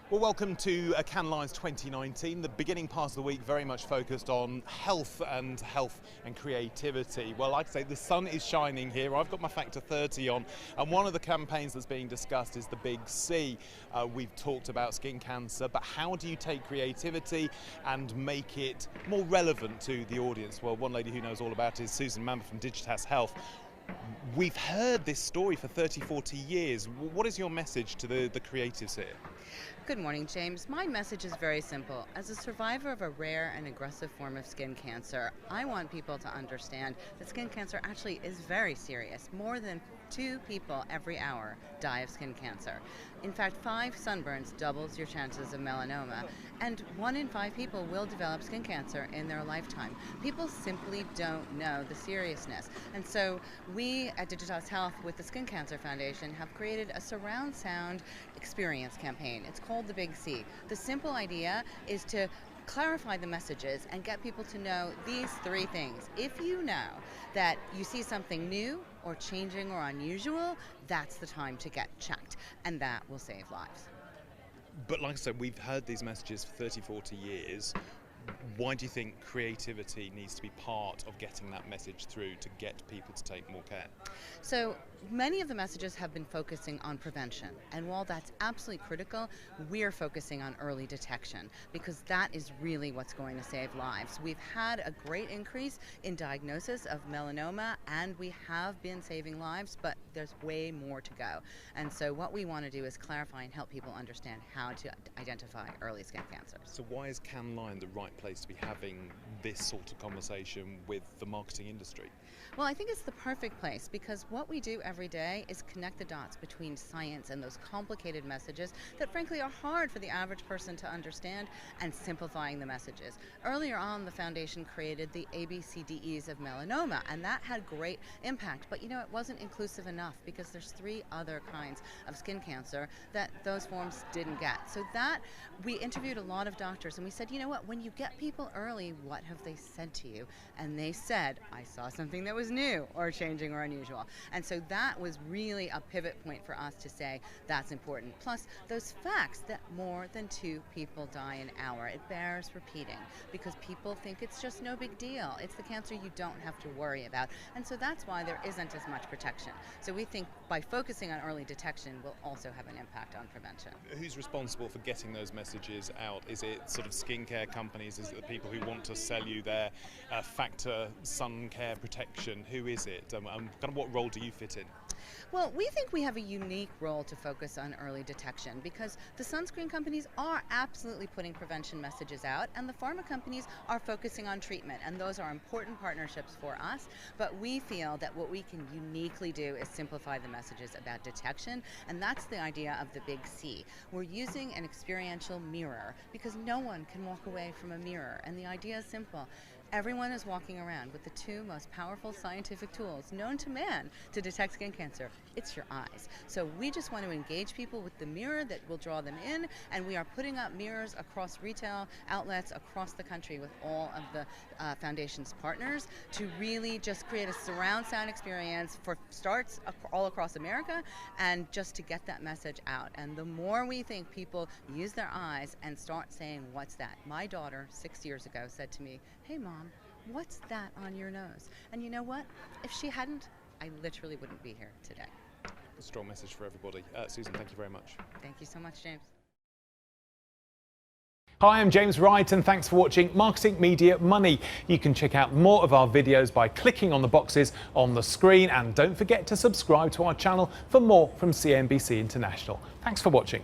Well, welcome to Cannes Lions 2019. The beginning part of the week very much focused on health and creativity. Well, like I say, the sun is shining here. I've got my factor 30 on, and one of the campaigns that's being discussed is the Big C. We've talked about skin cancer, but how do you take creativity and make it more relevant to the audience? Well, one lady who knows all about it is Susan Manber from Digitas Health. We've heard this story for 30, 40 years. What is your message to the creatives here? Good morning, James. My message is very simple. As a survivor of a rare and aggressive form of skin cancer, I want people to understand that skin cancer actually is very serious. More than 2 people every hour die of skin cancer. In fact, 5 sunburns doubles your chances of melanoma, and 1 in 5 people will develop skin cancer in their lifetime. People simply don't know the seriousness. And so we at Digitas Health with the Skin Cancer Foundation have created a surround sound experience campaign. It's called the Big C. The simple idea is to clarify the messages and get people to know these 3 things. If you know that you see something new or changing or unusual, that's the time to get checked, and that will save lives. But like I said, we've heard these messages for 30, 40 years. Why do you think creativity needs to be part of getting that message through to get people to take more care? So many of the messages have been focusing on prevention, and while that's absolutely critical, we're focusing on early detection because that is really what's going to save lives. We've had a great increase in diagnosis of melanoma, and we have been saving lives, but there's way more to go. And so what we want to do is clarify and help people understand how to identify early skin cancers. So why is Cannes Lions the right place to be having this sort of conversation with the marketing industry? Well, I think it's the perfect place because what we do every day is connect the dots between science and those complicated messages that frankly are hard for the average person to understand, and simplifying the messages. Earlier on, the foundation created the ABCDEs of melanoma, and that had great impact, but you know, it wasn't inclusive enough because there's 3 other kinds of skin cancer that those forms didn't get. So that, we interviewed a lot of doctors and we said, you know what, when you get people early, what have they said to you? And they said, I saw something that was new or changing or unusual. And so that was really a pivot point for us to say that's important. Plus those facts that more than 2 people die an hour, it bears repeating because people think it's just no big deal. It's the cancer you don't have to worry about. And so that's why there isn't as much protection. So we think by focusing on early detection will also have an impact on prevention. Who's responsible for getting those messages out? Is it sort of skincare companies? Is it the people who want to sell you their factor sun care protection? Who is it? Kind of what role do you fit in? Well, we think we have a unique role to focus on early detection because the sunscreen companies are absolutely putting prevention messages out, and the pharma companies are focusing on treatment, and those are important partnerships for us. But we feel that what we can uniquely do is simplify the messages about detection, and that's the idea of the Big C. We're using an experiential mirror because no one can walk away from a mirror, and the idea is simple. Everyone is walking around with the 2 most powerful scientific tools known to man to detect skin cancer. It's your eyes. So we just want to engage people with the mirror that will draw them in, and we are putting up mirrors across retail outlets across the country with all of the foundation's partners to really just create a surround sound experience for starts all across America, and just to get that message out. And the more we think people use their eyes and start saying, what's that? My daughter 6 years ago said to me, hey Mom, what's that on your nose? And you know what? If she hadn't, I literally wouldn't be here today. A strong message for everybody. Susan, thank you very much. Thank you so much, James. Hi, I'm James Wright and thanks for watching Marketing Media Money. You can check out more of our videos by clicking on the boxes on the screen, and don't forget to subscribe to our channel for more from CNBC International. Thanks for watching.